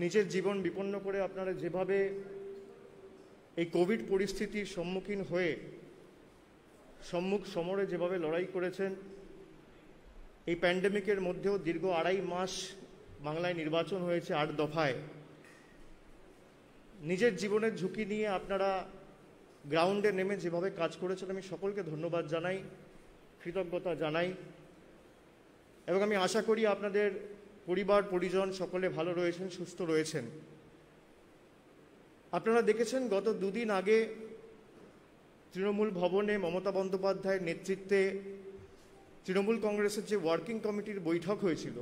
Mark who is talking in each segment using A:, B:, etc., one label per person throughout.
A: নিজের জীবন বিপন্ন করে আপনারা যেভাবে এই কোভিড পরিস্থিতির সম্মুখীন হয়ে সম্মুখ সমরে যেভাবে লড়াই করেছেন, এই প্যান্ডেমিকের মধ্যেও দীর্ঘ 2.5 মাস বাংলায় নির্বাচন হয়েছে 8 দফায়। নিজের জীবনের ঝুঁকি নিয়ে আপনারা গ্রাউন্ডে নেমে যেভাবে কাজ করেছেন, আমি সকলকে ধন্যবাদ জানাই, কৃতজ্ঞতা জানাই এবং আমি আশা করি আপনাদের পরিবার পরিজন সকলে ভালো রয়েছেন, সুস্থ রয়েছেন। আপনারা দেখেছেন গত 2 দিন আগে তৃণমূল ভবনে মমতা বন্দ্যোপাধ্যায়ের নেতৃত্বে তৃণমূল কংগ্রেসের যে ওয়ার্কিং কমিটির বৈঠক হয়েছিল,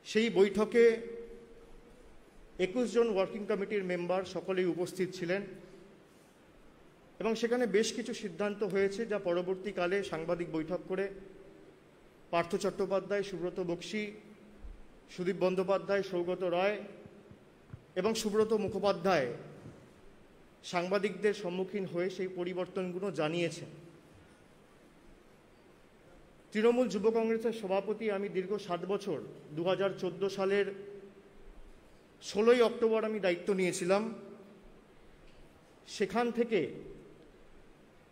A: সেই বৈঠকে 21 জন ওয়ার্কিং কমিটির মেম্বার সকলেই উপস্থিত ছিলেন এবং সেখানে বেশ কিছু সিদ্ধান্ত হয়েছে, যা পরবর্তীকালে সাংবাদিক বৈঠক করে পার্থ চট্টোপাধ্যায়, সুব্রত বক্সী, সুদীপ বন্দ্যোপাধ্যায়, সৌগত রায় এবং সুব্রত মুখোপাধ্যায় সাংবাদিকদের সম্মুখীন হয়ে সেই পরিবর্তনগুলো জানিয়েছেন। তৃণমূল যুব কংগ্রেসের সভাপতি আমি দীর্ঘ 7 বছর, 2014 সালের 16ই অক্টোবর আমি দায়িত্ব নিয়েছিলাম। সেখান থেকে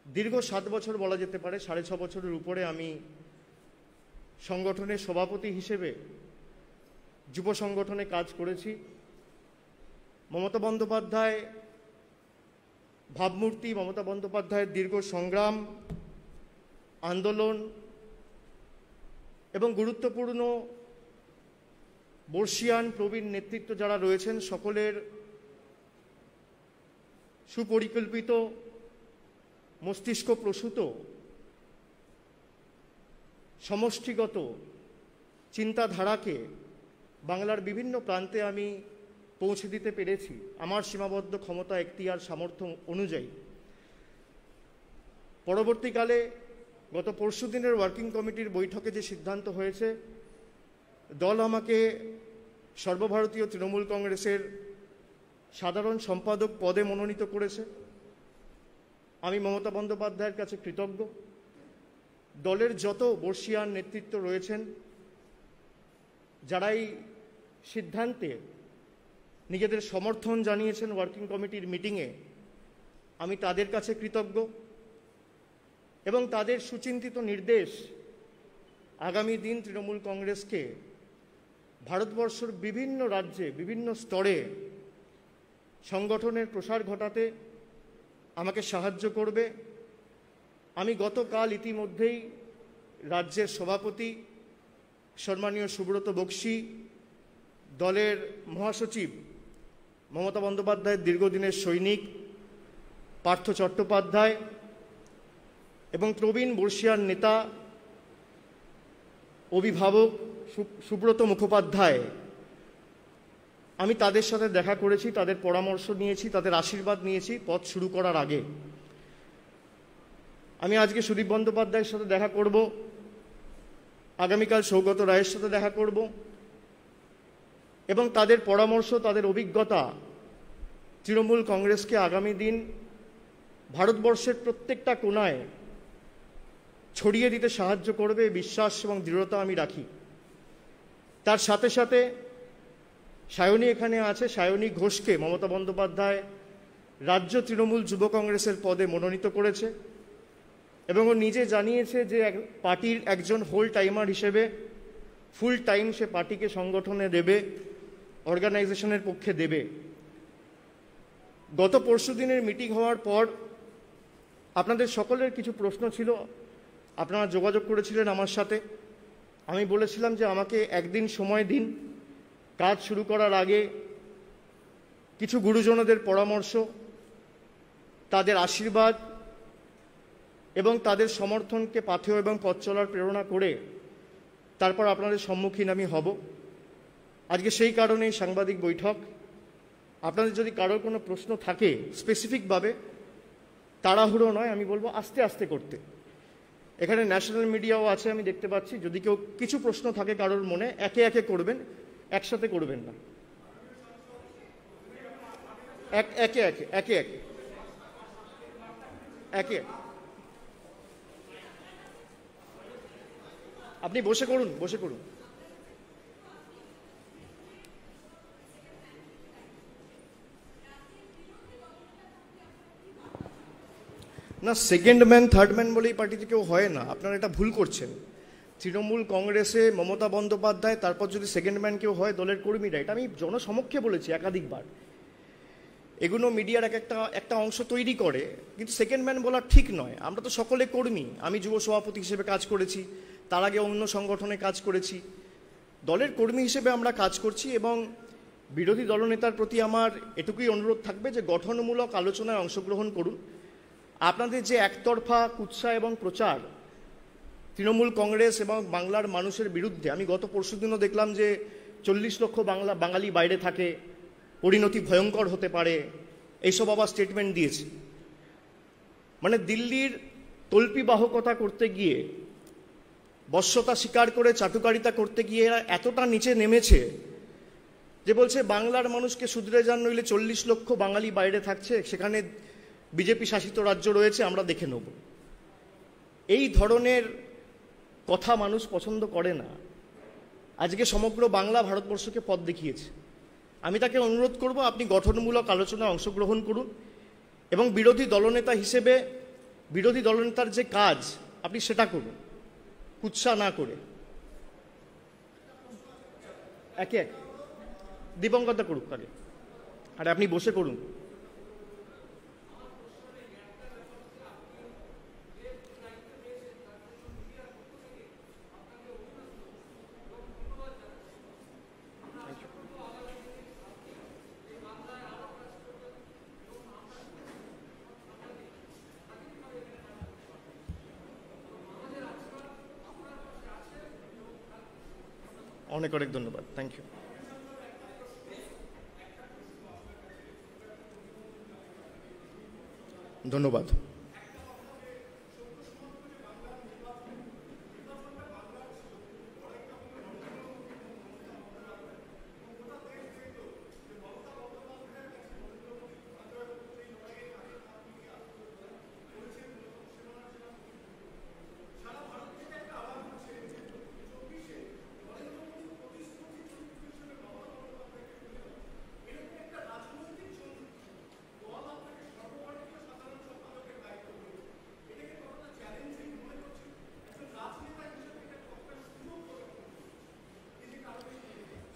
A: দীর্ঘ 7 বছর বলা যেতে পারে, 6.5 বছরের উপরে আমি সংগঠনের সভাপতি হিসেবে যুব সংগঠনে কাজ করেছি। মমতা বন্দ্যোপাধ্যায় ভাবমূর্তি, মমতা বন্দ্যোপাধ্যায়ের দীর্ঘ সংগ্রাম, আন্দোলন এবং গুরুত্বপূর্ণ বর্ষিয়ান প্রবীণ নেতৃত্ব যারা রয়েছেন, সকলের সুপরিকল্পিত মস্তিষ্ক প্রসূত সমষ্টিগত চিন্তাধারাকে বাংলার বিভিন্ন প্রান্তে আমি পৌঁছে দিতে পেরেছি আমার সীমাবদ্ধ ক্ষমতা, এখতিয়ার, সামর্থ্য অনুযায়ী। পরবর্তীকালে গত পরশুদিনের ওয়ার্কিং কমিটির বৈঠকে যে সিদ্ধান্ত হয়েছে, দল আমাকে সর্বভারতীয় তৃণমূল কংগ্রেসের সাধারণ সম্পাদক পদে মনোনীত করেছে। আমি মমতা বন্দ্যোপাধ্যায়ের কাছে কৃতজ্ঞ। দলের যত বর্ষিয়ান নেতৃত্ব রয়েছেন, যারা এই সিদ্ধান্তে নিজেদের সমর্থন জানিয়েছেন ওয়ার্কিং কমিটির মিটিংয়ে, আমি তাদের কাছে কৃতজ্ঞ এবং তাদের সুচিন্তিত নির্দেশ আগামী দিন তৃণমূল কংগ্রেসকে ভারতবর্ষের বিভিন্ন রাজ্যে, বিভিন্ন স্তরে সংগঠনের প্রসার ঘটাতে আমাকে সাহায্য করবে। আমি গতকাল ইতিমধ্যেই রাজ্যের সভাপতি সম্মানীয় সুব্রত বক্সী, দলের মহাসচিব মমতা বন্দ্যোপাধ্যায়ের দীর্ঘদিনের সৈনিক পার্থ চট্টোপাধ্যায় এবং প্রবীণ বর্ষিয়ান নেতা অভিভাবক সুব্রত মুখোপাধ্যায়, আমি তাদের সাথে দেখা করেছি, তাদের পরামর্শ নিয়েছি, তাদের আশীর্বাদ নিয়েছি পথ শুরু করার আগে। আমি আজকে সুদীপ বন্দ্যোপাধ্যায়ের সাথে দেখা করব, আগামীকাল সৌগত রায়ের সাথে দেখা করব এবং তাদের পরামর্শ, তাদের অভিজ্ঞতা তৃণমূল কংগ্রেসকে আগামী দিন ভারতবর্ষের প্রত্যেকটা কোণায় ছড়িয়ে দিতে সাহায্য করবে, বিশ্বাস এবং দৃঢ়তা আমি রাখি। তার সাথে সাথে সায়নী এখানে আছে, সায়নী ঘোষকে মমতা বন্দ্যোপাধ্যায় রাজ্য তৃণমূল যুব কংগ্রেসের পদে মনোনীত করেছে এবং ও নিজে জানিয়েছে যে পার্টির একজন হোল টাইমার হিসেবে ফুল টাইম সে পার্টিকে সংগঠনে দেবে, অর্গানাইজেশনের পক্ষে দেবে। গত পরশুদিনের মিটিং হওয়ার পর আপনাদের সকলের কিছু প্রশ্ন ছিল, আপনারা যোগাযোগ করেছিলেন আমার সাথে। আমি বলেছিলাম যে আমাকে একদিন সময় দিন, কাজ শুরু করার আগে কিছু গুরুজনদের পরামর্শ, তাদের আশীর্বাদ এবং তাদের সমর্থনকে পাথেয় এবং পথ চলার প্রেরণা করে তারপর আপনাদের সম্মুখীন আমি হব। আজকে সেই কারণেই সাংবাদিক বৈঠক। আপনাদের যদি কারোর কোনো প্রশ্ন থাকে স্পেসিফিকভাবে, তাড়াহুড়ো নয়, আমি বলবো আস্তে আস্তে করতে। এখানে ন্যাশনাল মিডিয়াও আছে, আমি দেখতে পাচ্ছি। যদি কেউ কিছু প্রশ্ন থাকে কারোর মনে, একে একে করবেন, একসাথে করবেন না। একে একে একে একে একে আপনি বসে করুন, বসে করুন। না, সেকেন্ড ম্যান থার্ড ম্যান বলে এই পার্টিতে কেউ হয় না, আপনারা এটা ভুল করছেন। তৃণমূল কংগ্রেসে মমতা বন্দ্যোপাধ্যায়, তারপর যদি সেকেন্ড ম্যান কেউ হয় দলের কর্মীরা, এটা আমি জনসমক্ষে বলেছি একাধিকবার। এগুলো মিডিয়ার একটা অংশ তৈরি করে, কিন্তু সেকেন্ড ম্যান বলা ঠিক নয়। আমরা তো সকলে কর্মী। আমি যুব সভাপতি হিসেবে কাজ করেছি, তার আগে অন্য সংগঠনে কাজ করেছি। দলের কর্মী হিসেবে আমরা কাজ করছি, এবং বিরোধী দলনেতার প্রতি আমার এটুকুই অনুরোধ থাকবে যে গঠনমূলক আলোচনায় অংশগ্রহণ করুন। আপনাদের যে একতরফা কুৎসা এবং প্রচার তৃণমূল কংগ্রেস এবং বাংলার মানুষের বিরুদ্ধে, আমি গত পরশুদিনও দেখলাম যে 40 লক্ষ বাঙালি বাইরে থাকে, পরিণতি ভয়ঙ্কর হতে পারে, এইসব আবার স্টেটমেন্ট দিয়েছে। মানে দিল্লির তল্পিবাহকতা করতে গিয়ে, বশ্যতা স্বীকার করে চাটুকারিতা করতে গিয়ে এরা এতটা নিচে নেমেছে যে বলছে বাংলার মানুষকে শুধরে যান, নইলে 40 লক্ষ বাঙালি বাইরে থাকছে, সেখানে বিজেপি শাসিত রাজ্য রয়েছে, আমরা দেখে নেব। এই ধরনের কথা মানুষ পছন্দ করে না। আজকে সমগ্র বাংলা ভারতবর্ষকে পথ দেখিয়েছে। আমি তাকে অনুরোধ করব, আপনি গঠনমূলক আলোচনায় অংশগ্রহণ করুন, এবং বিরোধী দলনেতা হিসেবে বিরোধী দলনেতার যে কাজ আপনি সেটা করুন, কুৎসা না করে। একে এক দিবঙ্গতা করুক আগে, আরে আপনি বসে করুন। অনেক অনেক ধন্যবাদ, থ্যাংক ইউ। ধন্যবাদ।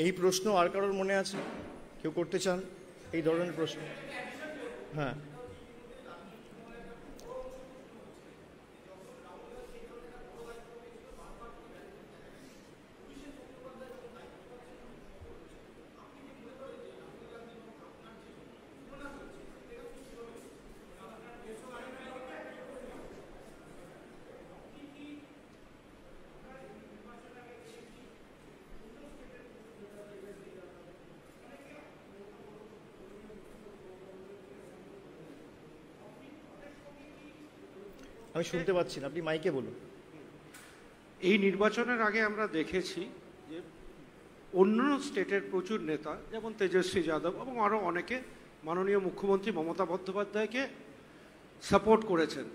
A: এই প্রশ্ন আর কারোর মনে আছে? কেউ করতে চান এই ধরনের প্রশ্ন? হ্যাঁ, আমি শুনতে পাচ্ছি না, আপনি মাইকে বলুন।
B: এই নির্বাচনের আগে আমরা দেখেছি যে অন্য স্টেটের প্রচুর নেতা, যেমন তেজস্বী যাদব এবং আরও অনেকে মাননীয় মুখ্যমন্ত্রী মমতা বন্দ্যোপাধ্যায়কে সাপোর্ট করেছেন।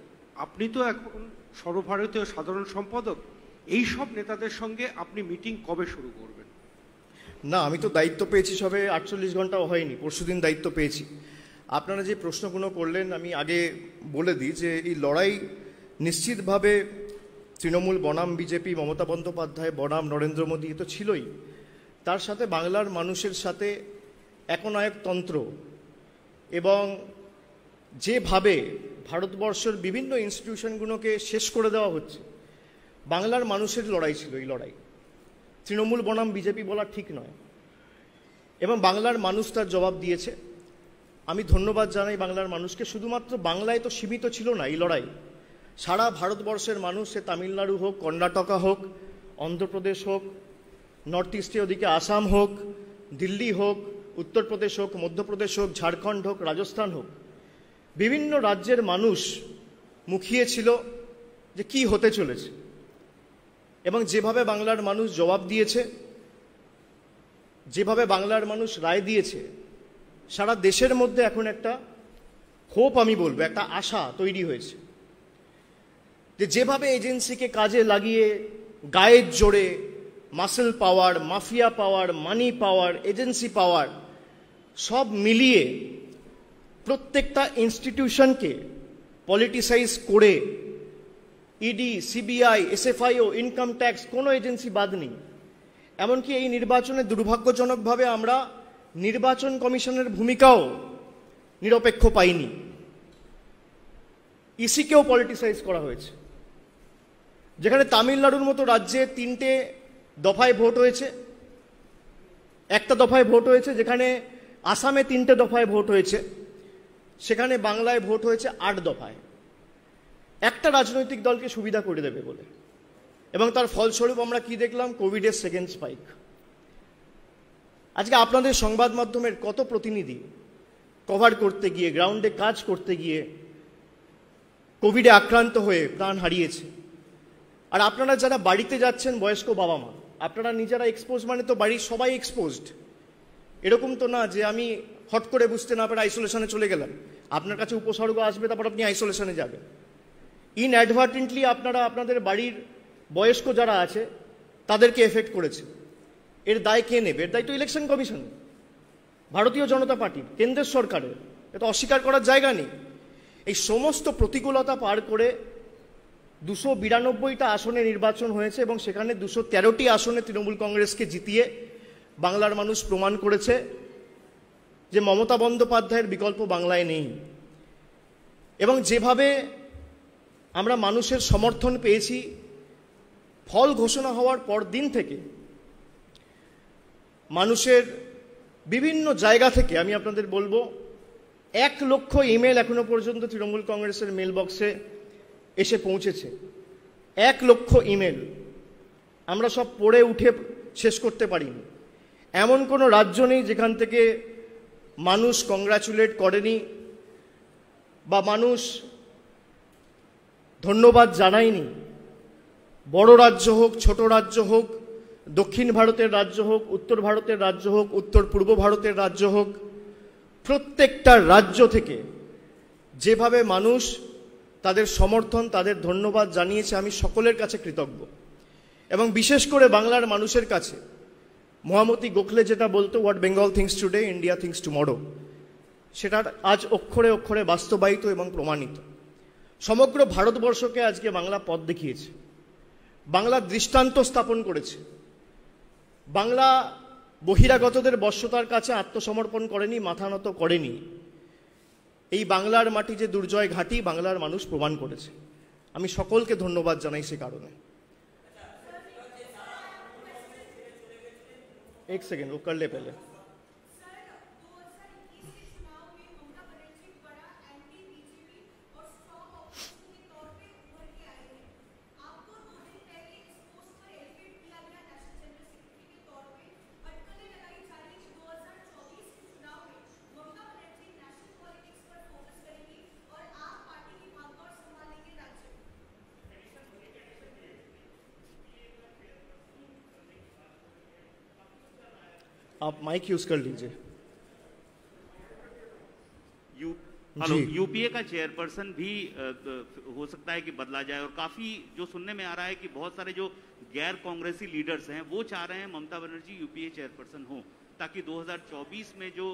B: আপনি তো এখন সর্বভারতীয় সাধারণ সম্পাদক, এই সব নেতাদের সঙ্গে আপনি মিটিং কবে শুরু করবেন?
A: না, আমি তো দায়িত্ব পেয়েছি সবে 48 ঘন্টাও হয়নি, পরশুদিন দায়িত্ব পেয়েছি। আপনারা যে প্রশ্নগুলো করলেন, আমি আগে বলে দিই যে এই লড়াই নিশ্চিতভাবে তৃণমূল বনাম বিজেপি, মমতা বন্দ্যোপাধ্যায় বনাম নরেন্দ্র মোদী তো ছিলই, তার সাথে বাংলার মানুষের সাথে একনায়কতন্ত্র এবং যেভাবে ভারতবর্ষের বিভিন্ন ইনস্টিটিউশনগুলোকে শেষ করে দেওয়া হচ্ছে, বাংলার মানুষের লড়াই ছিল এই লড়াই। তৃণমূল বনাম বিজেপি বলা ঠিক নয়, এবং বাংলার মানুষ তার জবাব দিয়েছে। আমি ধন্যবাদ জানাই বাংলার মানুষকে। শুধুমাত্র বাংলায় তো সীমিত ছিল না এই লড়াই, সারা ভারতবর্ষের মানুষ, সে তামিলনাড়ু হোক, কর্ণাটকা হোক, অন্ধ্রপ্রদেশ হোক, নর্থ ইস্টে ওদিকে আসাম হোক, দিল্লি হোক, উত্তরপ্রদেশ হোক, মধ্যপ্রদেশ হোক, ঝাড়খণ্ড হোক, রাজস্থান হোক, বিভিন্ন রাজ্যের মানুষ মুখিয়েছিল যে কি হতে চলেছে, এবং যেভাবে বাংলার মানুষ জবাব দিয়েছে, যেভাবে বাংলার মানুষ রায় দিয়েছে, সারা দেশের মধ্যে এখন একটা হোপ, আমি বলবো একটা আশা তৈরি হয়েছে যে যেভাবে এজেন্সিকে কাজে লাগিয়ে গায়ের জোরে muscle power, mafia power, money power, agency power সব মিলিয়ে প্রত্যেকটা ইনস্টিটিউশনকে পলিটিসাইজ করে ED, CBI, SFIO, income tax কোনো এজেন্সি বাদ নেই। এমনকি এই নির্বাচনে দুর্ভাগ্যজনকভাবে আমরা নির্বাচন কমিশনের ভূমিকাও নিরপেক্ষ পাইনি। ইসিকেও পলিটিসাইজ করা হয়েছে। যেখানে তামিলনাড়ুর মতো রাজ্যে 3টে দফায় ভোট হয়েছে, একটা দফায় ভোট হয়েছে, যেখানে আসামে 3টে দফায় ভোট হয়েছে, সেখানে বাংলায় ভোট হয়েছে 8 দফায়। একটা রাজনৈতিক দলকে সুবিধা করে দেবে বলে, এবং তার ফলস্বরূপ আমরা কি দেখলাম? কোভিডের সেকেন্ড স্পাইক। আজকে আপনাদের সংবাদ মাধ্যমের কত প্রতিনিধি কভার করতে গিয়ে, গ্রাউন্ডে কাজ করতে গিয়ে কোভিডে আক্রান্ত হয়ে প্রাণ হারিয়েছে। আর আপনারা যারা বাড়িতে যাচ্ছেন, বয়স্ক বাবা মা, আপনারা নিজেরা এক্সপোজ, মানে তো বাড়ির সবাই এক্সপোজড। এরকম তো না যে আমি হট করে বুঝতে না পারে আইসোলেশনে চলে গেলাম, আপনার কাছে উপসর্গ আসবে, তারপর আপনি আইসোলেশনে যাবেন। ইনঅ্যাডভার্টেন্টলি আপনারা আপনাদের বাড়ির বয়স্ক যারা আছে তাদেরকে এফেক্ট করেছে। এর দায় কে নেবে? এর দায় তো ইলেকশন কমিশন, ভারতীয় জনতা পার্টি, কেন্দ্রের সরকারের। এটা অস্বীকার করার জায়গা নেই। এই সমস্ত প্রতিকূলতা পার করে 292টা আসনে নির্বাচন হয়েছে, এবং সেখানে 213টি আসনে তৃণমূল কংগ্রেসকে জিতিয়ে বাংলার মানুষ প্রমাণ করেছে যে মমতা বন্দ্যোপাধ্যায়ের বিকল্প বাংলায় নেই। এবং যেভাবে আমরা মানুষের সমর্থন পেয়েছি, ফল ঘোষণা হওয়ার পর দিন থেকে মানুষের বিভিন্ন জায়গা থেকে, আমি আপনাদের বলবো, 1 লক্ষ ইমেল এখনো পর্যন্ত তৃণমূল কংগ্রেসের মেল বক্সে এসে পৌঁছেছে। 1 লক্ষ ইমেল আমরা সব পড়ে উঠে শেষ করতে পারিনি। এমন কোনো রাজ্য নেই যেখান থেকে মানুষ কংগ্রাচুলেট করেনি বা মানুষ ধন্যবাদ জানায়নি। বড় রাজ্য হোক, ছোট রাজ্য হোক, দক্ষিণ ভারতের রাজ্য হোক, উত্তর ভারতের রাজ্য হোক, উত্তর পূর্ব ভারতের রাজ্য হোক, প্রত্যেকটা রাজ্য থেকে যেভাবে মানুষ তাদের সমর্থন, তাদের ধন্যবাদ জানিয়েছে, আমি সকলের কাছে কৃতজ্ঞ। এবং বিশেষ করে বাংলার মানুষের কাছে মহামতি গোখলে যেটা বলতো, what Bengal things today, India things tomorrow, সেটা আজ অক্ষরে অক্ষরে বাস্তবায়িত এবং প্রমাণিত। সমগ্র ভারতবর্ষকে আজকে বাংলা পথ দেখিয়েছে, বাংলা দৃষ্টান্ত স্থাপন করেছে। বাংলা বহিরাগতদের বশ্যতার কাছে আত্মসমর্পণ করেনি, মাথা নত করেনি। এই বাংলার মাটি যে দুর্জয় ঘাঁটি, বাংলার মানুষ প্রমাণ করেছে। আমি সকলকে ধন্যবাদ জানাই সে কারণে। एक सेकेंड, वो कर ले पहले। आप माइक यूज कर लीजिए।
C: हेलो, यूपीए का चेयरपर्सन भी हो सकता है कि बदला जाए, और काफी जो सुनने में आ रहा है कि बहुत सारे जो गैर कांग्रेसी लीडर्स हैं वो चाह रहे हैं ममता बनर्जी यूपीए चेयरपर्सन हो, ताकि 2024 में जो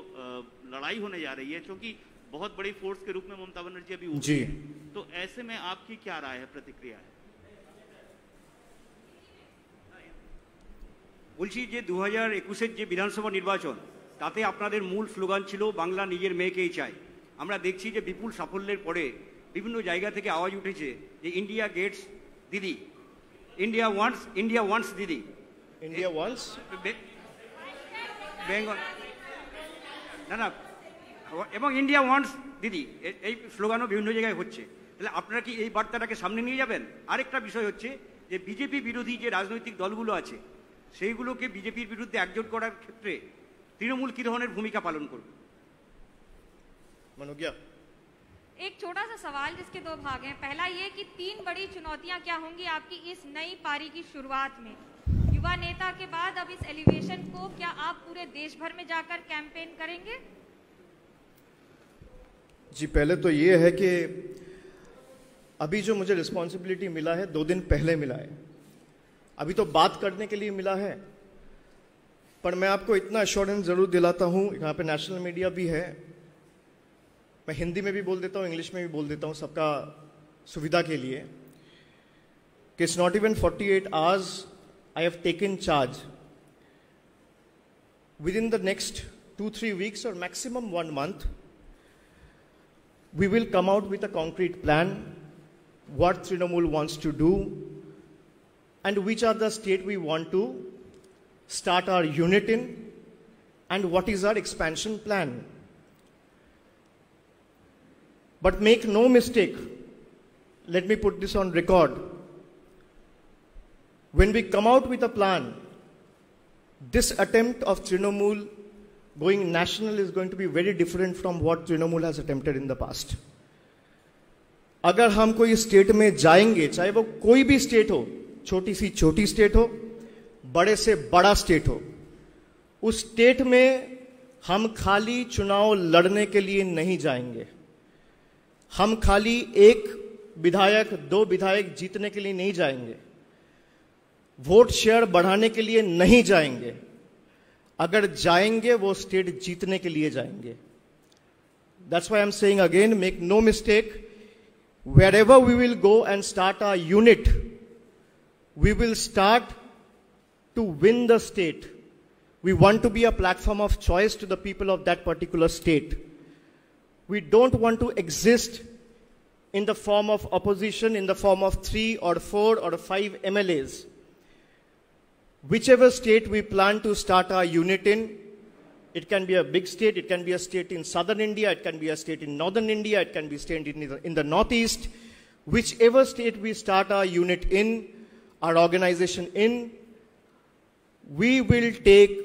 C: लड़ाई होने जा रही है, क्योंकि बहुत बड़ी फोर्स के रूप में ममता बनर्जी अभी उभरी है, तो ऐसे में आपकी क्या राय है, प्रतिक्रिया है?
D: বলছি যে 2021-এর যে বিধানসভা নির্বাচন, তাতে আপনাদের মূল স্লোগান ছিল বাংলা নিজের মেয়েকেই চায়। আমরা দেখছি যে বিপুল সাফল্যের পরে বিভিন্ন জায়গা থেকে আওয়াজ উঠেছে যে ইন্ডিয়া গেটস দিদি, ইন্ডিয়া ওয়ান্টস দিদি,
A: ইন্ডিয়া ওয়ান্টস
D: বেঙ্গল, না এবং ইন্ডিয়া ওয়ান্টস দিদি, এই স্লোগানও বিভিন্ন জায়গায় হচ্ছে। তাহলে আপনারা কি এই বার্তাটাকে সামনে নিয়ে যাবেন? আরেকটা বিষয় হচ্ছে যে বিজেপি বিরোধী যে রাজনৈতিক দলগুলো আছে, সেইগুলোকে বিজেপির বিরুদ্ধে একজোট করার ক্ষেত্রে তৃণমূল কি ধরনের ভূমিকা পালন করবে?
A: मनोज्ञा,
E: एक छोटा सा सवाल जिसके 2 भाग हैं। पहला ये कि 3 बड़ी चुनौतियां क्या होंगी आपकी इस नई पारी की शुरुआत में? युवा नेता के बाद अब इस एलिवेशन को क्या आप पूरे देश भर में जाकर कैंपेन करेंगे?
A: जी, पहले तो ये है कि अभी जो मुझे रिस्पॉन्सिबिलिटी मिला है 2 दिन पहले मिला है। अभी तो बात करने के लिए मिला है, पर मैं आपको इतना एश्योरेंस जरूर दिलाता हूं, यहाँ पे नेशनल मीडिया भी है, मैं हिंदी में भी बोल देता हूँ, इंग्लिश में भी बोल देता हूँ सबका सुविधा के लिए, कि it's not even 48 hours I have taken charge. Within the next 2-3 weeks or maximum 1 month, we will come out with a concrete plan, what Trinamool wants to do, and which are the state we want to start our unit in, and what is our expansion plan. But make no mistake, let me put this on record. When we come out with a plan, this attempt of Trinamool going national is going to be very different from what Trinamool has attempted in the past. अगर हम कोई state में जाएंगे, चाहे वो कोई भी state हो, छोटी सी छोटी स्टेट हो, बड़े से बड़ा स्टेट हो, उस स्टेट में हम खाली चुनाव लड़ने के लिए नहीं जाएंगे। हम खाली एक विधायक, 2 विधायक जीतने के लिए नहीं जाएंगे। वोट शेयर बढ़ाने के लिए नहीं जाएंगे। अगर जाएंगे वो स्टेट जीतने के लिए जाएंगे। That's why I'm saying again, make no mistake, wherever we will go and start our unit, we will start to win the state. We want to be a platform of choice to the people of that particular state. We don't want to exist in the form of opposition, in the form of 3 or 4 or 5 MLAs. Whichever state we plan to start our unit in, it can be a big state, it can be a state in southern India, it can be a state in northern India, it can be a state in the northeast. Whichever state we start our unit in, our organization in, we will take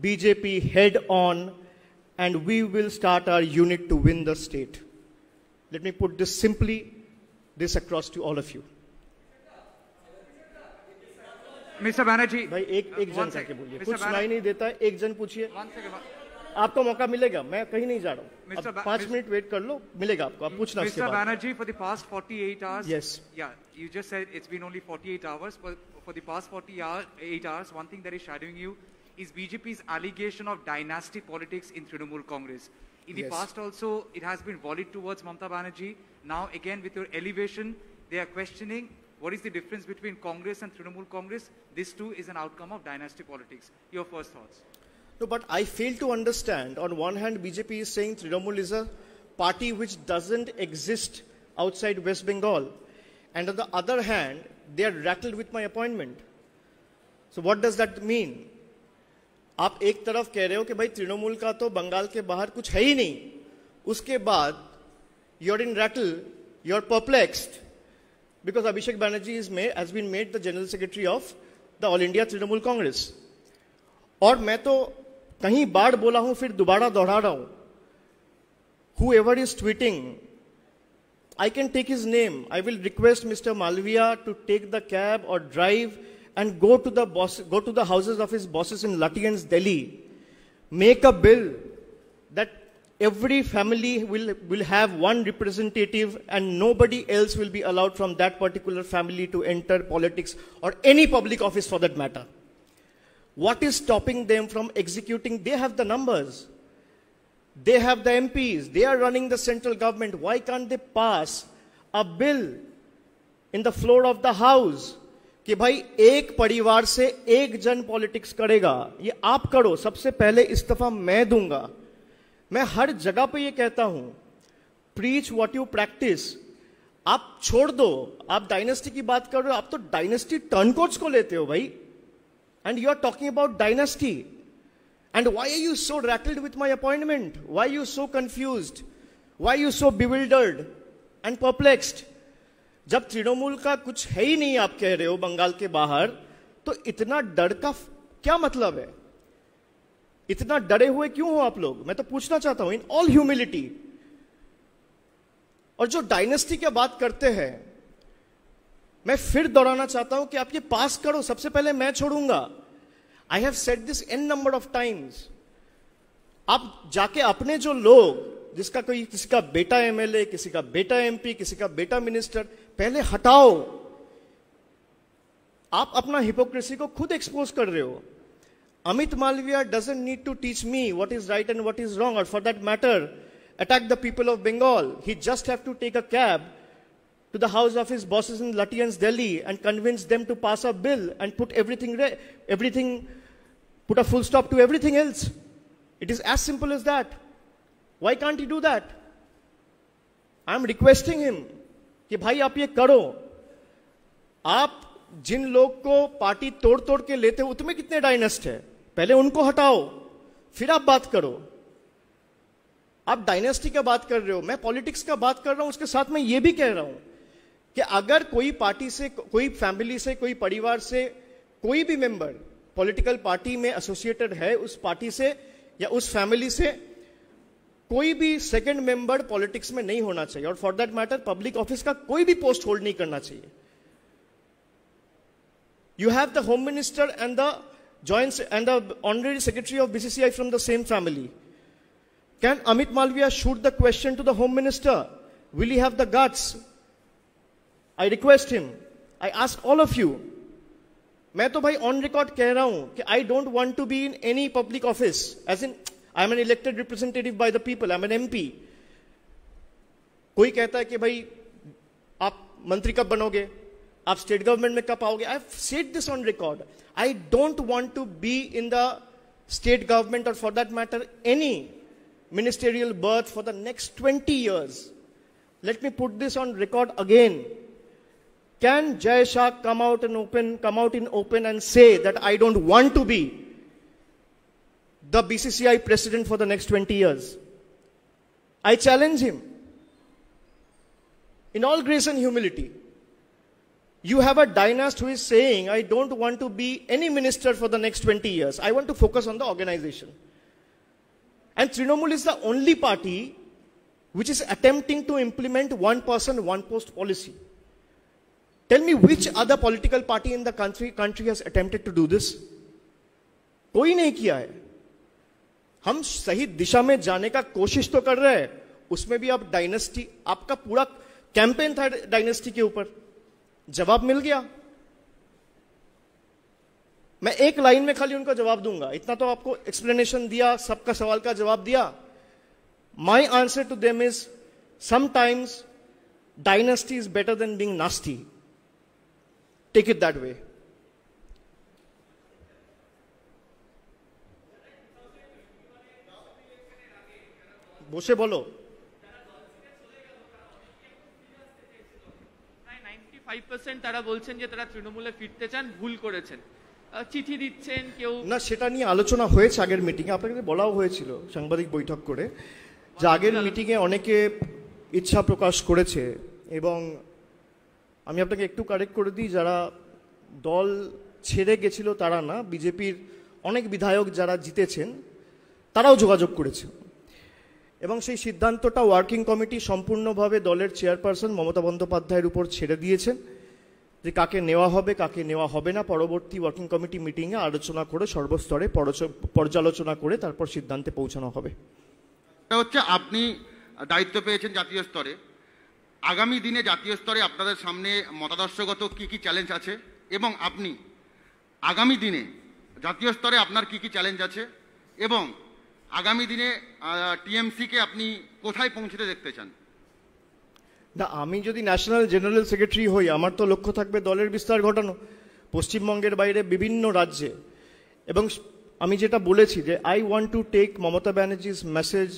A: BJP head on and we will start our unit to win the state. Let me put this simply, this across to all of you.
D: Mr. Banerjee,
A: भाई एक जन करके बोलिए, कुछ सुनाई नहीं देता, एक जन पूछिए, आपको मौका मिलेगा, मैं कहीं नहीं जा रहा हूँ, अब 5 मिनट वेट कर लो, मिलेगा आपको, आप पूछना उसके बाद।
F: Mr. Banerjee, for the past 48 hours,
A: yes,
F: yeah, you just said it's been only 48 hours, but for the past 48 hours, one thing that is shadowing you is BJP's allegation of dynasty politics in Trinamool Congress. In the past also, it has been volleyed towards Mamata Banerjee. Now again, with your elevation, they are questioning what is the difference between Congress and Trinamool Congress. This too is an outcome of dynasty politics. Your first thoughts?
A: No, but I fail to understand. On one hand, BJP is saying Trinamool is a party which doesn't exist outside West Bengal. And on the other hand, they are rattled with my appointment. So what does that mean? आप एक तरफ कह रहे हो कि भाई तृणमूल का तो बंगाल के बाहर कुछ है ही नहीं, उसके बाद you're in rattle, you're perplexed because Abhishek Banerjee has been made the General Secretary of the All India Trinamool Congress. और मैं तो कहीं बार बोला हूं, फिर दोबारा दोहरा रहा हूं, whoever is tweeting, I can take his name. I will request Mr. Malviya to take the cab or drive and go to the houses of his bosses in Lutyens, Delhi. Make a bill that every family will have one representative and nobody else will be allowed from that particular family to enter politics or any public office for that matter. What is stopping them from executing? They have the numbers. They have the MPs. They are running the central government. Why can't they pass a bill in the floor of the house कि भाई एक परिवार से एक जन politics करेगा, ये आप करो, सबसे पहले इस्तीफा मैं दूंगा। मैं हर जगह पे ये कहता हूं, प्रीच व्हाट यू प्रैक्टिस। आप छोड़ दो, आप डायनेस्टी की बात कर रहे हो, आप तो डायनेस्टी टर्नकोट्स को लेते हो भाई, and you are talking about dynasty. And why are you so rattled with my appointment? Why you so confused? Why you so bewildered and perplexed? जब तृणमूल का कुछ है ही नहीं आप कह रहे हो बंगाल के बाहर, तो इतना डर का क्या मतलब है? इतना डरे हुए क्यों हो आप लोग? मैं तो पूछना चाहता हूं इन ऑल ह्यूमिलिटी। और जो डायनेस्टी की बात करते हैं, मैं फिर दोहराना चाहता हूं कि आप ये पास करो, सबसे पहले मैं छोड़ूंगा। I have said this an number of times. आप जाके अपने जो लोग, जिसका कोई, किसी का बेटा एमएलए, किसी का बेटा एमपी, किसी का बेटा मिनिस्टर, पहले हटाओ। आप अपना हिपोक्रेसी को खुद एक्सपोज कर रहे हो। Amit Malviya doesn't need to teach me what is right and what is wrong, और for that matter attack the people of Bengal. He just have to take a cab to the house of his bosses in Lutyens, Delhi, and convince them to pass a bill and put put a full stop to everything else. It is as simple as that. Why can't he do that? I am requesting him कि भाई आप ये करो. आप जिन लोग को party तोड़ तोड़ के लेते हो तुम्हें कितने डायनेस्ट है, पहले उनको हटाओ फिर आप बात करो. आप डायनेस्टी का बात कर रहे हो, मैं पॉलिटिक्स का बात कर रहा हूं. उसके साथ मैं ये भी कह रहा हूं कि अगर कोई पार्टी से, कोई फैमिली से, कोई परिवार से कोई भी मेंबर पॉलिटिकल पार्टी में एसोसिएटेड है, उस पार्टी से या उस फैमिली से कोई भी सेकंड मेंबर पॉलिटिक्स में नहीं होना चाहिए. और for that matter public office का कोई भी पोस्ट होल्ड नहीं करना चाहिए. You have the Home Minister and the Honorary Secretary of BCCI from the same family. Can Amit Malviya shoot the question to the Home Minister? Will he have the guts? I request him. I ask all of you. मैं तो भाई on record कह रहा हूं कि I don't want to be in any public office. As in, I am an elected representative by the people. I am an MP. कोई कहता है कि भाई आप मंत्री कब बनोगे, आप स्टेट गवर्नमेंट में कब आओगे. I have said this on record. I don't want to be in the state government और for that matter any ministerial berth for the next 20 years. Let me put this on record again. Can Jai Shah come out in open and say that I don't want to be the BCCI president for the next 20 years? I challenge him. In all grace and humility. You have a dynast who is saying, I don't want to be any minister for the next 20 years. I want to focus on the organization. And Trinamool is the only party which is attempting to implement one person, one post policy. Tell me which other political party in the country has attempted to do this? कोई नहीं किया है. हम सही दिशा में जाने का कोशिश तो कर रहे हैं, उसमें भी आप डायनेस्टी, आपका पूरा कैंपेन था डायनेस्टी के ऊपर, जवाब मिल गया. मैं एक लाइन में खाली उनका जवाब दूंगा, इतना तो आपको एक्सप्लेनेशन दिया, सबका सवाल का जवाब दिया. My answer to them is sometimes dynasty is better than being nasty. Take it that way. বসে বলো.
G: 95% তারা বলছেন যে তারা তৃণমূলে ফিরতে চান, ভুল করেছেন, চিঠি দিচ্ছেন কেউ
A: না. সেটা নিয়ে আলোচনা হয়েছে আগের মিটিংয়ে, আপনাকে বলাও হয়েছিল সাংবাদিক বৈঠক করে যে আগের মিটিংয়ে অনেকে ইচ্ছা প্রকাশ করেছে. এবং আমি আপনাকে একটু কারেক্ট করে দিই, যারা দল ছেড়ে গেছিল তারা না, বিজেপির অনেক বিধায়ক যারা জিতেছেন তারাও যোগাযোগ করেছে. এবং সেই সিদ্ধান্তটা ওয়ার্কিং কমিটি সম্পূর্ণভাবে দলের চেয়ারপারসন মমতা বন্দ্যোপাধ্যায়ের উপর ছেড়ে দিয়েছেন যে কাকে নেওয়া হবে কাকে নেওয়া হবে না. পরবর্তী ওয়ার্কিং কমিটি মিটিংয়ে আলোচনা করে সর্বস্তরে পর্যালোচনা করে তারপর সিদ্ধান্তে পৌঁছানো হবে.
H: এটা হচ্ছে আপনি দায়িত্ব পেয়েছেন জাতীয় স্তরে. আগামী দিনে জাতীয় স্তরে আপনাদের সামনে মতাদর্শগত কি কি চ্যালেঞ্জ আছে এবং আপনি আগামী দিনে জাতীয় স্তরে আপনার কি কি চ্যালেঞ্জ আছে এবং আগামী দিনে টিএমসিকে আপনি কোথায় পৌঁছতে দেখতে চান?
A: না, আমি যদি ন্যাশনাল জেনারেল সেক্রেটারি হই, আমার তো লক্ষ্য থাকবে দলের বিস্তার ঘটানো পশ্চিমবঙ্গের বাইরে বিভিন্ন রাজ্যে. এবং আমি যেটা বলেছি যে I want to take Mamata Banerjee's message,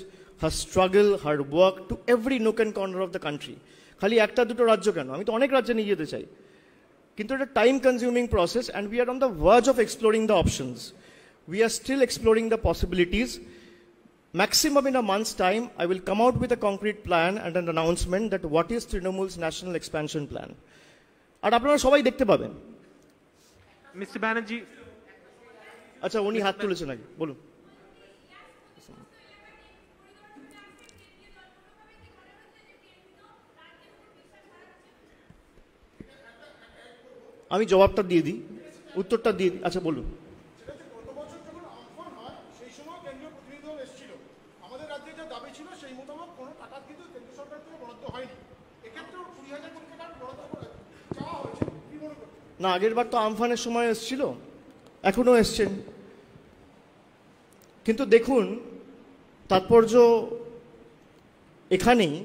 A: her struggle, her work to every nook and corner of the country. খালি একটা দুটো রাজ্য কেন, আমি তো অনেক রাজ্যে নিয়ে যেতে চাই. কিন্তু এটা time consuming process and we are on the verge of exploring the options. We are still exploring the possibilities. Maximum in a month's time, I will come out with a concrete plan and an announcement that what is Trinamool's national expansion plan. আর আপনারা সবাই দেখতে পাবেন.
G: Mister Banerjee,
A: আচ্ছা উনি হাত তুলেছেন নাকি বলুন. আমি জবাবটা দিয়ে দিই, উত্তরটা দিয়ে দিই. আচ্ছা বলুন. না, আগের বার তো আমফানের সময় এসেছিল, এখনো এসছেন. কিন্তু দেখুন তাৎপর্য এখানেই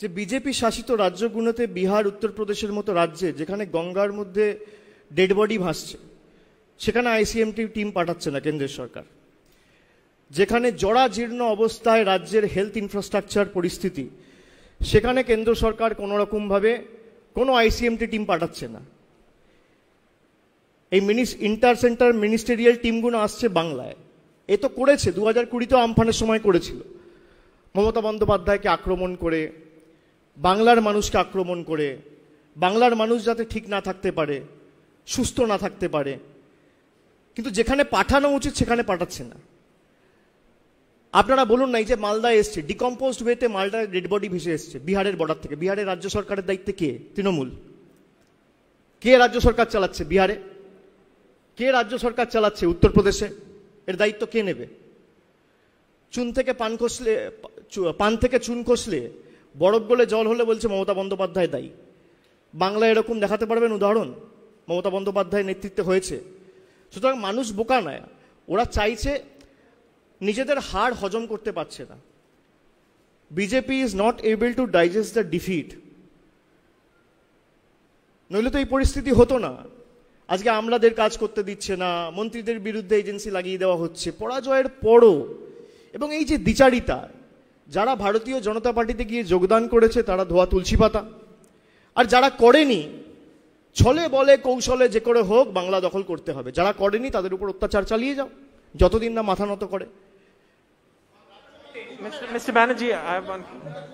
A: যে বিজেপি শাসিত রাজ্যগুলোতে বিহার উত্তরপ্রদেশের মতো রাজ্যে যেখানে গঙ্গার মধ্যে ডেড বডি ভাসছে সেখানে আইসিএমটি টিম পাঠাচ্ছে না কেন্দ্রের সরকার। যেখানে জরাজীর্ণ অবস্থায় রাজ্যের হেলথ ইনফ্রাস্ট্রাকচার পরিস্থিতি সেখানে কেন্দ্র সরকার কোনো রকমভাবে কোনো আইসিএমটি টিম পাঠাচ্ছে না। এই ইন্টার সেন্টার মিনিস্টেরিয়াল টিমগুলো আসছে বাংলায়। এ তো করেছে 2020-তেও আমফানের সময় করেছিল, মমতা বন্দ্যোপাধ্যায়কে আক্রমণ করে, বাংলার মানুষকে আক্রমণ করে, বাংলার মানুষ যাতে ঠিক না থাকতে পারে, সুস্থ না থাকতে পারে, কিন্তু যেখানে পাঠানো উচিত সেখানে পাঠাচ্ছে না। আপনারা বলুন না, এই যে মালদা এসছে ডিকম্পোজড ওয়েতে, মালদায় ডেড বডি ভেসে এসছে বিহারের বর্ডার থেকে। বিহারের রাজ্য সরকারের দায়িত্বে কে? তৃণমূল। কে রাজ্য সরকার চালাচ্ছে বিহারে? কে রাজ্য সরকার চালাচ্ছে উত্তরপ্রদেশে? এর দায়িত্ব কে নেবে? পান থেকে চুন খসলে বরফ গলে জল হলে বলছে মমতা বন্দ্যোপাধ্যায় দায়ী। বাংলায় এরকম দেখাতে পারবেন উদাহরণ? মমতা বন্দ্যোপাধ্যায়ের নেতৃত্বে হয়েছে। সুতরাং মানুষ বোকা নয়, ওরা চাইছে, নিজেদের হার হজম করতে পারছে না। BJP is not able to digest the defeat. নইলে তো এই পরিস্থিতি হতো না। আজকে আমলাদের কাজ করতে দিচ্ছে না, মন্ত্রীদের বিরুদ্ধে এজেন্সি লাগিয়ে দেওয়া হচ্ছে পরাজয়ের পরও। এবং এই যে দ্বিচারিতা, যারা ভারতীয় জনতা পার্টিতে গিয়ে যোগদান করেছে তারা ধোয়া তুলসী পাতা, আর যারা করেনি ছলে বলে কৌশলে যে করে হোক বাংলা দখল করতে হবে। যারা করেনি তাদের উপর অত্যাচার চালিয়ে যাও যতদিন না মাথা নত করে।
I: Mr. Banerjee, I have one.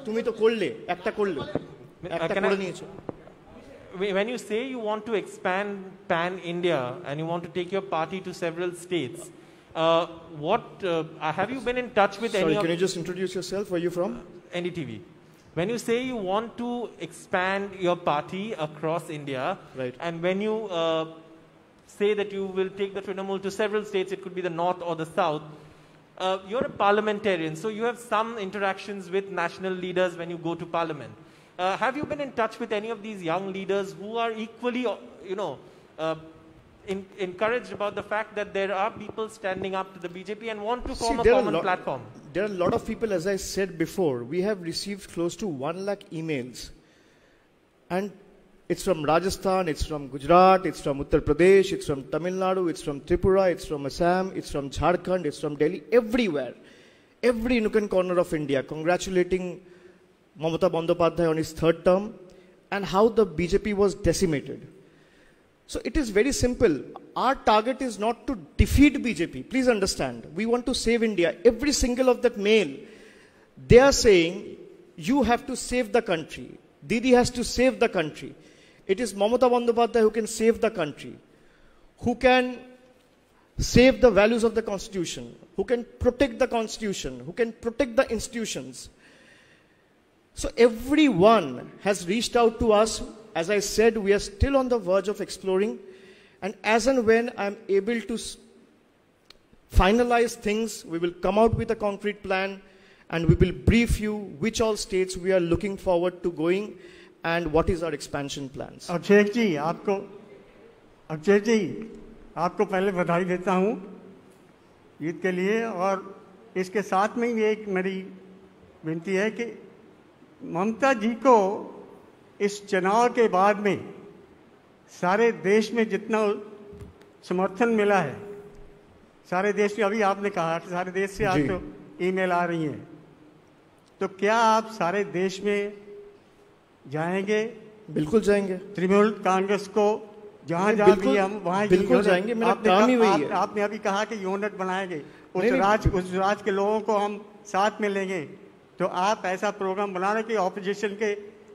A: তুমি তো করলে, একটা করলে, একটা করে নিয়েছো।
I: When you say you want to expand Pan India and you want to take your party to several states, have you been in touch with any of...
A: Sorry, can you just introduce yourself? Where are you from?
I: NDTV. When you say you want to expand your party across India,
A: right,
I: and when you say that you will take the Trinamool to several states, it could be the north or the south, you're a parliamentarian, so you have some interactions with national leaders when you go to parliament. Have you been in touch with any of these young leaders who are equally, encouraged about the fact that there are people standing up to the BJP and want to form a common platform?
A: There are a lot of people, as I said before, we have received close to 1 lakh emails. And it's from Rajasthan, it's from Gujarat, it's from Uttar Pradesh, it's from Tamil Nadu, it's from Tripura, it's from Assam, it's from Jharkhand, it's from Delhi, everywhere. Every nook and corner of India congratulating Mamata Bandyopadhyay on his 3rd term and how the BJP was decimated. So it is very simple. Our target is not to defeat BJP. Please understand. We want to save India. Every single of that mail, they are saying, you have to save the country. Didi has to save the country. It is Mamata Bandyopadhyay who can save the country, who can save the values of the Constitution, who can protect the Constitution, who can protect the institutions. So everyone has reached out to us. As I said, we are still on the verge of exploring, and as and when I'm able to finalize things, we will come out with a concrete plan and we will brief you which all states we are looking forward to going and what is our expansion plans.
J: Abhishek ji आपको पहले बधाई देता हूँ ईद के लिए, और इसके साथ में ये एक मेरी विनती है कि ममता जी को इस चुनाव के बाद में सारे देश में जितना समर्थन मिला है, सारे देश में, अभी आपने कहा कि सारे देश से आपको ईमेल आ रही हैं, तो क्या आप सारे देश में जाएंगे?
A: बिल्कुल जाएंगे।
J: तृणमूल कांग्रेस को जहाँ जहाँ भी हम वहाँ
A: बिल्कुल जाएंगे। मेरा काम ही वही है।
J: आपने अभी कहा कि यूनिट बनाएंगे, उस राज के लोगों को हम साथ में लेंगे, तो आप ऐसा प्रोग्राम बनाना कि ऑपोजिशन के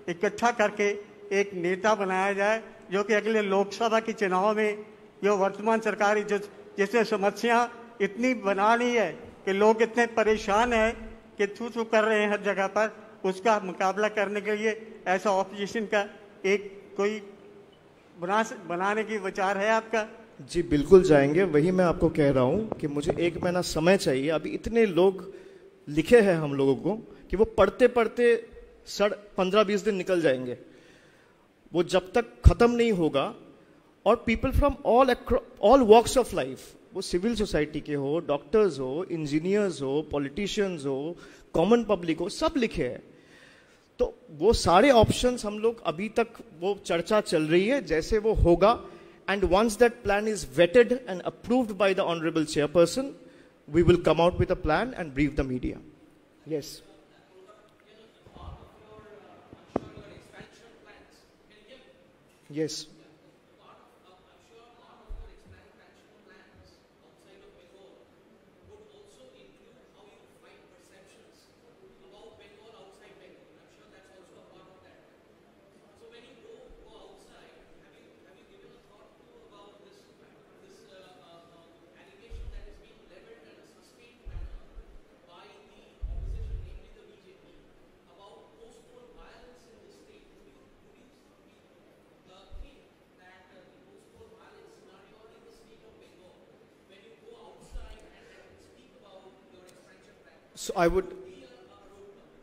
J: इकट्ठा करके एक नेता बनाया जाए जो कि अगले लोकसभा के चुनाव में जो वर्तमान सरकार जिसने समस्या इतनी बना ली है कि लोग इतने परेशान हैं कि थू कर रहे हैं हर जगह पर, उसका मुकाबला करने के लिए ऐसा ऑपोजिशन का एक कोई बनाने की विचार है आपका?
A: जी बिल्कुल जाएंगे। वही मैं आपको कह रहा हूँ कि मुझे 1 महीना समय चाहिए। अभी इतने लोग लिखे हैं हम लोगों को कि वो पढ़ते पढ़ते 15-20 दिन निकल जाएंगे। वो जब तक खत्म नहीं होगा, और people from all walks of life, वो सिविल सोसाइटी के हो, डॉक्टर्स हो, इंजीनियर्स हो, पॉलिटिशियंस हो, कॉमन पब्लिक हो, सब लिखे हैं। तो वो सारे ऑप्शंस हम लोग अभी तक वो चर्चा चल रही है, जैसे वो होगा, and once that plan is vetted and approved by the honourable chairperson, we will come out with a plan and brief the media. Yes. Yes.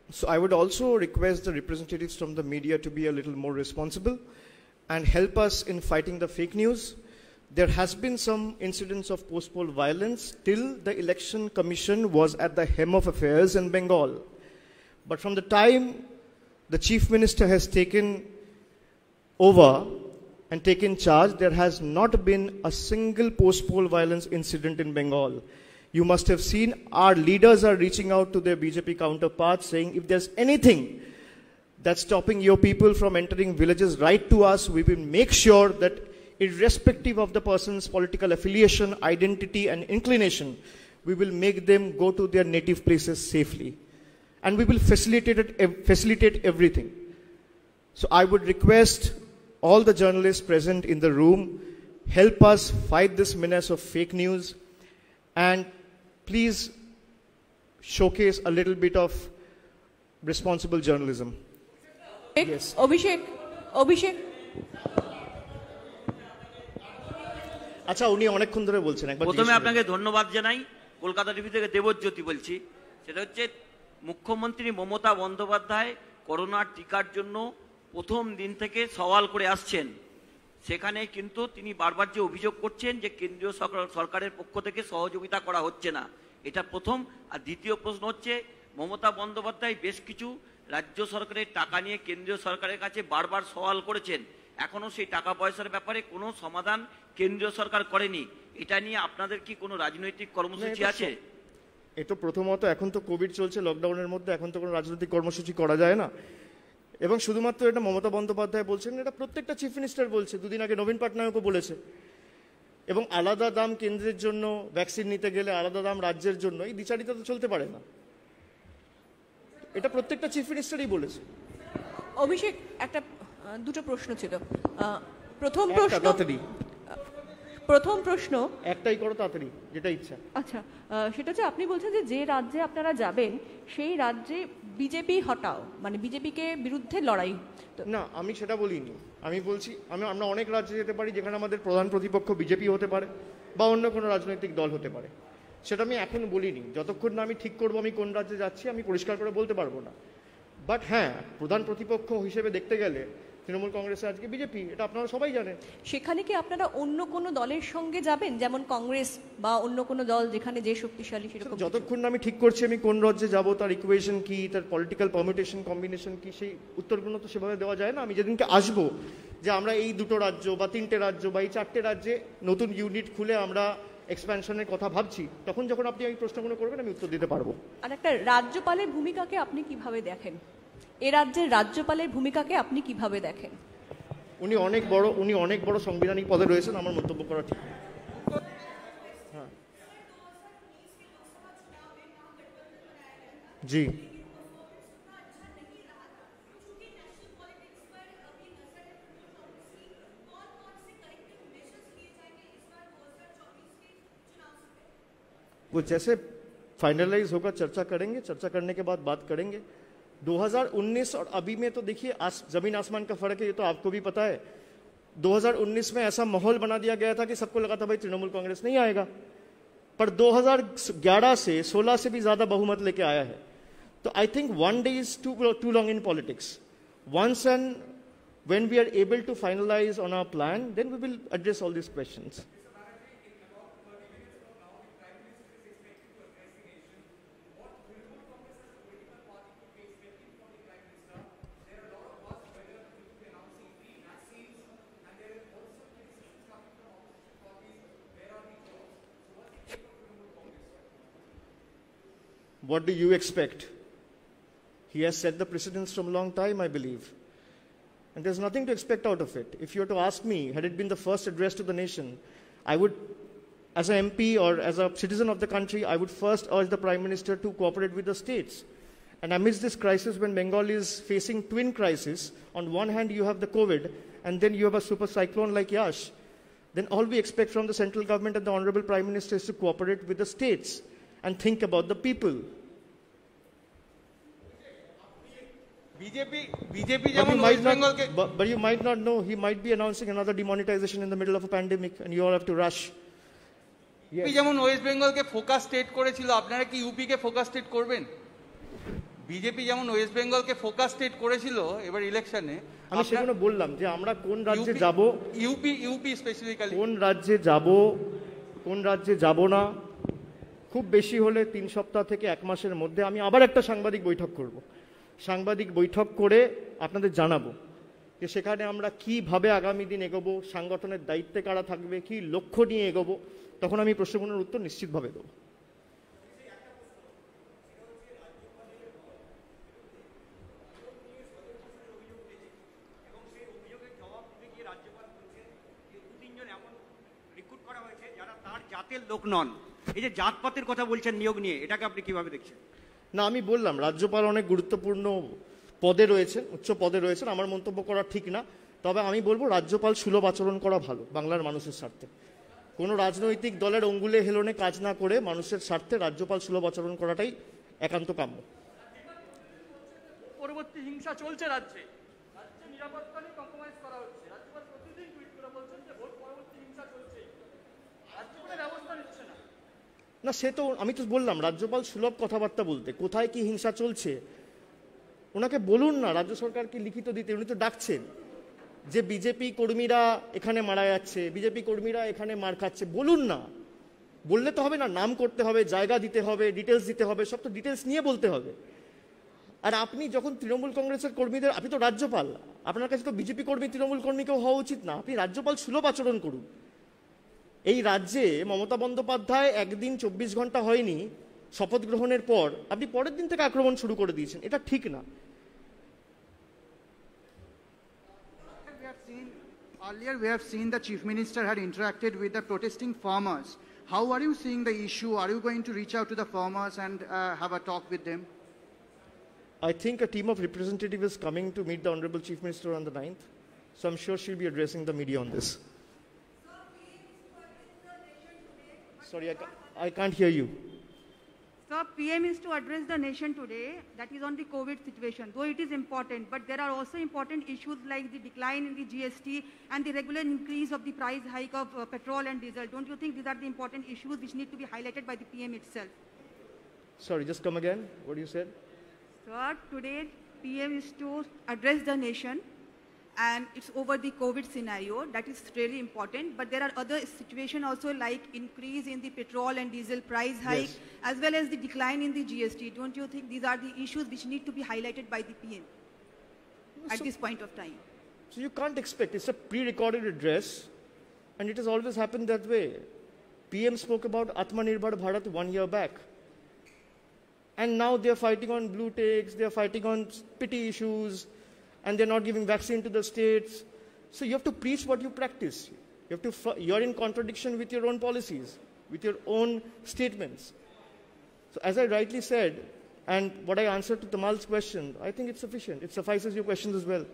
A: So I would also request the representatives from the media to be a little more responsible and help us in fighting the fake news. There has been some incidents of post-poll violence till the election commission was at the hem of affairs in Bengal. But from the time the chief minister has taken over and taken charge, there has not been a single post-poll violence incident in Bengal. You must have seen our leaders are reaching out to their BJP counterparts saying, if there's anything that's stopping your people from entering villages, write to us. We will make sure that irrespective of the person's political affiliation, identity and inclination, we will make them go to their native places safely. And we will facilitate everything. So I would request all the journalists present in the room, help us fight this menace of fake news, and please showcase a little bit of responsible journalism. Yes.
K: Abhishek.
A: আচ্ছা, উনি অনেকক্ষণ ধরে বলছেন, একবার
L: প্রথমে আপনাকে ধন্যবাদ জানাই। কলকাতা টিভি থেকে দেবজ্যোতি বলছি। সেটা হচ্ছে মুখ্যমন্ত্রী মমতা বন্দ্যোপাধ্যায় করোনার টিকার জন্য প্রথম দিন থেকে সওয়াল করে আসছেন। সেখানে কিন্তু তিনি বারবার যে অভিযোগ করছেন যে কেন্দ্রীয় সরকারের পক্ষ থেকে সহযোগিতা করা হচ্ছে না, এটা প্রথম। আর দ্বিতীয় প্রশ্ন হচ্ছে, মমতা বন্দ্যোপাধ্যায় বেশ কিছু রাজ্য সরকারের টাকা নিয়ে কেন্দ্রীয় সরকারের কাছে বারবার সওয়াল করেছেন, এখনো সেই টাকা পয়সার ব্যাপারে কোনো সমাধান কেন্দ্রীয় সরকার করেনি। এটা নিয়ে আপনাদের কি কোনো রাজনৈতিক কর্মসূচি আছে?
A: এটা প্রথমত এখন তো কোভিড চলছে, লকডাউনের মধ্যে এখন তো কোনো রাজনৈতিক কর্মসূচি করা যায় না। এবং শুধুমাত্র এটা মমতা বন্দ্যোপাধ্যায় বলছেন, এটা প্রত্যেকটা চিফ মিনিস্টার বলছে। দুদিন আগে নবীন পটনায়কও বলেছে। এবং আলাদা দাম কেন্দ্রের জন্য ভ্যাকসিন নিতে গেলে, আলাদা দাম রাজ্যের জন্য, এই দ্বিচারিতা তো চলতে পারে না। এটা প্রত্যেকটা চিফ মিনিস্টারই বলেছে।
K: অভিষেক, দুটো প্রশ্ন ছিল। প্রথম প্রশ্ন
A: একটাই করো তাড়াতাড়ি, যেটা ইচ্ছা।
K: আচ্ছা, সেটা হচ্ছে আপনি বলছেন যে রাজ্যে আপনারা যাবেন সেই রাজ্যে বিজেপি হটাও, মানে বিজেপিকে বিরুদ্ধে লড়াই।
A: না, আমি সেটা বলিনি। আমি বলছি আমরা অনেক রাজ্যে যেতে পারি যেখানে আমাদের প্রধান প্রতিপক্ষ বিজেপি হতে পারে বা অন্য কোনো রাজনৈতিক দল হতে পারে। সেটা আমি এখন বলিনি। যতক্ষণ না আমি ঠিক করবো আমি কোন রাজ্যে যাচ্ছি, আমি পরিষ্কার করে বলতে পারবো না। বাট হ্যাঁ, প্রধান প্রতিপক্ষ হিসেবে দেখতে গেলে তৃণমূল কংগ্রেসে আজকে বিজেপি, এটা আপনারা সবাই জানেন।
K: সেখানে কি আপনারা অন্য কোনো দলের সঙ্গে যাবেন, যেমন কংগ্রেস বা অন্য কোনো দল যেখানে যে শক্তিশালী সেরকম?
A: যতক্ষণ না আমি ঠিক করছি আমি কোন রাজ্যে যাব, তার ইকুয়েশন কি, তার পলিটিক্যাল পারমিউটেশন কম্বিনেশন কি, সেই উত্তরগুলো তো সেভাবে দেওয়া যায় না। আমি যেদিনকে আসবো যে আমরা এই দুটো রাজ্য বা তিনটে রাজ্য বা এই চারটে রাজ্যে নতুন ইউনিট খুলে আমরা এক্সপ্যানশনের কথা ভাবছি, তখন যখন আপনি এই প্রশ্নগুলো করবেন আমি উত্তর দিতে পারবো।
K: আর একটা রাজ্যপালের ভূমিকাকে আপনি কিভাবে দেখেন? এ রাজ্যের রাজ্যপালের ভূমিকাকে আপনি কিভাবে দেখেন?
A: উনি অনেক বড় সাংবিধানিক পদে রয়েছেন, আমার মন্তব্য করা ঠিক। হ্যাঁ, জি। वो जैसे फाइनलाइज होगा चर्चा करेंगे, चर्चा करने के बाद बात करेंगे। 2019 और अभी में तो देखिए जमीन आसमान का फर्क है, ये तो आपको भी पता है। 2019 में ऐसा माहौल बना दिया गया था कि सबको लगा था भाई तृणमूल कांग्रेस नहीं आएगा, पर 2011 से 16 से भी ज्यादा बहुमत लेके आया है। तो I think one day is too long in politics. Once and when we are able to finalize on our plan, then we will address all these questions. What do you expect? He has set the precedence from a long time, I believe. And there's nothing to expect out of it. If you were to ask me, had it been the first address to the nation, I would, as an MP or as a citizen of the country, I would first urge the Prime Minister to cooperate with the states. And amidst this crisis, when Bengal is facing twin crises, on one hand you have the COVID, and then you have a super cyclone like Yash, then all we expect from the central government and the Honorable Prime Minister is to cooperate with the states and think about the people. But you might not know, he might be announcing another demonetization in the middle of a pandemic and you all have to rush.
M: Yes. যেমন West বেঙ্গলকে focus state করেছিল, আপনারা কি UP কে focus state করবেন? BJP যেমন West বেঙ্গলকে focus state করেছিল এবার ইলেকশনে,
A: আমি সেজন্য বললাম যে আমরা কোন রাজ্যে যাব,
M: ইউপি স্পেসিফিক্যালি
A: কোন রাজ্যে যাব, কোন রাজ্যে যাব না, খুব বেশি হলে 3 সপ্তাহ থেকে 1 মাসের মধ্যে আমি আবার একটা সাংবাদিক বৈঠক করব। সাংবাদিক বৈঠক করে আপনাদের জানাবো যে সেখানে আমরা কিভাবে আগামী দিন এগোবো, সংগঠনের দায়িত্বে কারা থাকবে, কি লক্ষ্য নিয়ে এগোবো, তখন আমি প্রশ্নগুলোর উত্তর নিশ্চিতভাবে দেবো।
D: জাতের লোক নন, এই যে জাতপাতের কথা বলছেন নিয়োগ নিয়ে, এটাকে আপনি কিভাবে দেখছেন?
A: না, আমি বললাম রাজ্যপাল অনেক গুরুত্বপূর্ণ পদে রয়েছেন, উচ্চ পদে রয়েছেন, আমার মন্তব্য করা ঠিক না। তবে আমি বলবো রাজ্যপাল সুলভ আচরণ করা ভালো বাংলার মানুষের স্বার্থে। কোনো রাজনৈতিক দলের অঙ্গুলে হেলনে কাজ না করে মানুষের স্বার্থে রাজ্যপাল সুলভ আচরণ করাটাই একান্ত কাম্য।
N: পরবর্তী হিংসা চলছে রাজ্যে, রাজ্যে নিরাপত্তা নিয়ে কম্প্রোমাইজ করা হচ্ছে। রাজ্যপাল প্রতিদিন টুইট করে বলছেন যে ভোট পরবর্তী হিংসা চলছে, রাজ্য কোনো ব্যবস্থা নিচ্ছে না।
A: না, সে তো আমি তো বললাম রাজ্যপাল সুলভ কথাবার্তা বলতে, কোথায় কি হিংসা চলছে ওনাকে বলুন না, রাজ্য সরকারকে লিখিত দিতে। উনি তো ডাকছেন যে বিজেপি কর্মীরা এখানে মারা যাচ্ছে, বিজেপি কর্মীরা এখানে মার খাচ্ছে, বলুন না। বললে তো হবে না, নাম করতে হবে, জায়গা দিতে হবে, ডিটেলস দিতে হবে, সব তো ডিটেলস নিয়ে বলতে হবে। আর আপনি যখন তৃণমূল কংগ্রেসের কর্মীদের, আপনি তো রাজ্যপাল, আপনার কাছে তো বিজেপি কর্মী তৃণমূল কর্মীকেও হওয়া উচিত না। আপনি রাজ্যপাল সুলভ আচরণ করুন। এই রাজ্যে মমতা বন্দ্যোপাধ্যায় একদিন 24 ঘন্টা হয়নি শপথ গ্রহণের পর আপনি পরের দিন থেকে আক্রমণ শুরু করে দিয়েছেন, এটা ঠিক না।
O: Earlier we have seen the Chief Minister had interacted with the protesting farmers. How are you seeing the issue? Are you going to reach out to the farmers and have a talk with them?
A: I think a team of representatives is coming to meet the Honorable Chief Minister on the 9th. So I'm sure she'll be addressing the media on this. Sorry, I can't hear you.
P: Sir, PM is to address the nation today, that is on the COVID situation, though it is important, but there are also important issues like the decline in the GST and the regular increase of the price hike of petrol and diesel. Don't you think these are the important issues which need to be highlighted by the PM itself?
A: Sorry, just come again. What you said?
P: Sir, today PM is to address the nation and it's over the COVID scenario. That is really important. But there are other situations also like increase in the petrol and diesel price hike, yes, as well as the decline in the GST. Don't you think these are the issues which need to be highlighted by the PM at this point of time?
A: So you can't expect, it's a pre-recorded address and it has always happened that way. PM spoke about Atmanirbhar Bharat 1 year back. And now they're fighting on blue ticks, they're fighting on petty issues, and they're not giving vaccine to the states. So you have to preach what you practice. You're in contradiction with your own policies, with your own statements. So as I rightly said, and what I answered to Tamal's question, I think it's sufficient. It suffices your questions as well.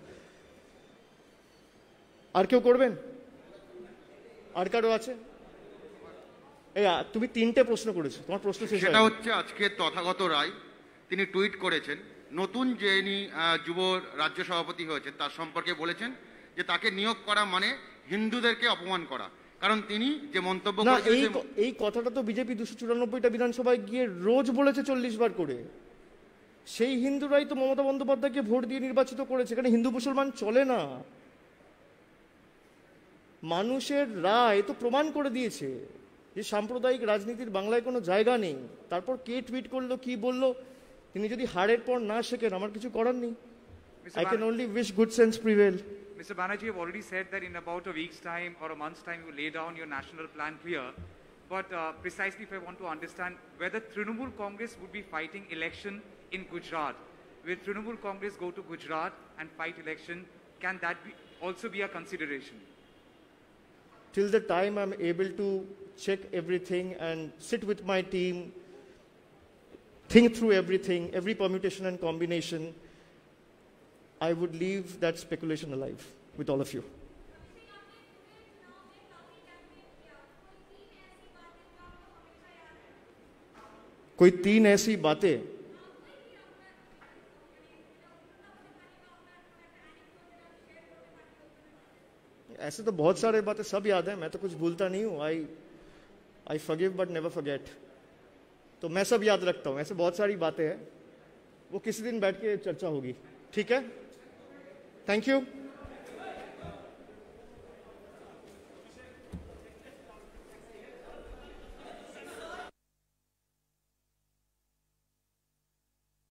A: আর কেউ করবেন? আর কারো আছে? তুমি 3টে প্রশ্ন করেছো, তোমার প্রশ্ন শেষ।
H: সেটা হচ্ছে আজকে তথাগত রায় তিনি টুইট করেছেন, নতুন যিনি যুব রাজ্য সভাপতি হয়েছেন তার সম্পর্কে বলেছেন যে তাকে নিয়োগ করা মানে হিন্দুদেরকে অপমান করা, কারণ তিনি যে মন্তব্য করেছেন।
A: এই কথাটা তো বিজেপি 294টা বিধানসভায় গিয়ে রোজ বলেছে 40 বার করে। সেই হিন্দুরাই তো মমতা বন্দ্যোপাধ্যায়কে ভোট দিয়ে নির্বাচিত করেছে। এখানে হিন্দু মুসলমান চলে না। মানুষের রায় তো প্রমাণ করে দিয়েছে যে সাম্প্রদায়িক রাজনীতির বাংলায় কোনো জায়গা নেই। তারপর কে টুইট করলো, কি বললো, তিনি যদি হারের পর না শেখেন আমার কিছু করার নেই। I can only wish good sense prevail.
F: Mr. Banerjee, you have already said that in about a week's time or a month's time you lay down your national plan clear. but precisely if I want to understand whether Trinamool Congress would be fighting election in Gujarat. Will Trinamool Congress go to Gujarat and fight election? Can that also be a consideration?
A: Till the time I'm able to check everything and sit with my team, think through everything, every permutation and combination, I would leave that speculation alive with all of you. कोई 3 ऐसी बातें ऐसे तो बहुत सारे बातें सब याद है, मैं तो कुछ भूलता नहीं हूँ. I forgive but never forget. तो मैं सब याद रखता हूँ. ऐसे बहुत सारी बातें हैं, वो किसी दिन बैठ के चर्चा होगी. ठीक है? Thank you.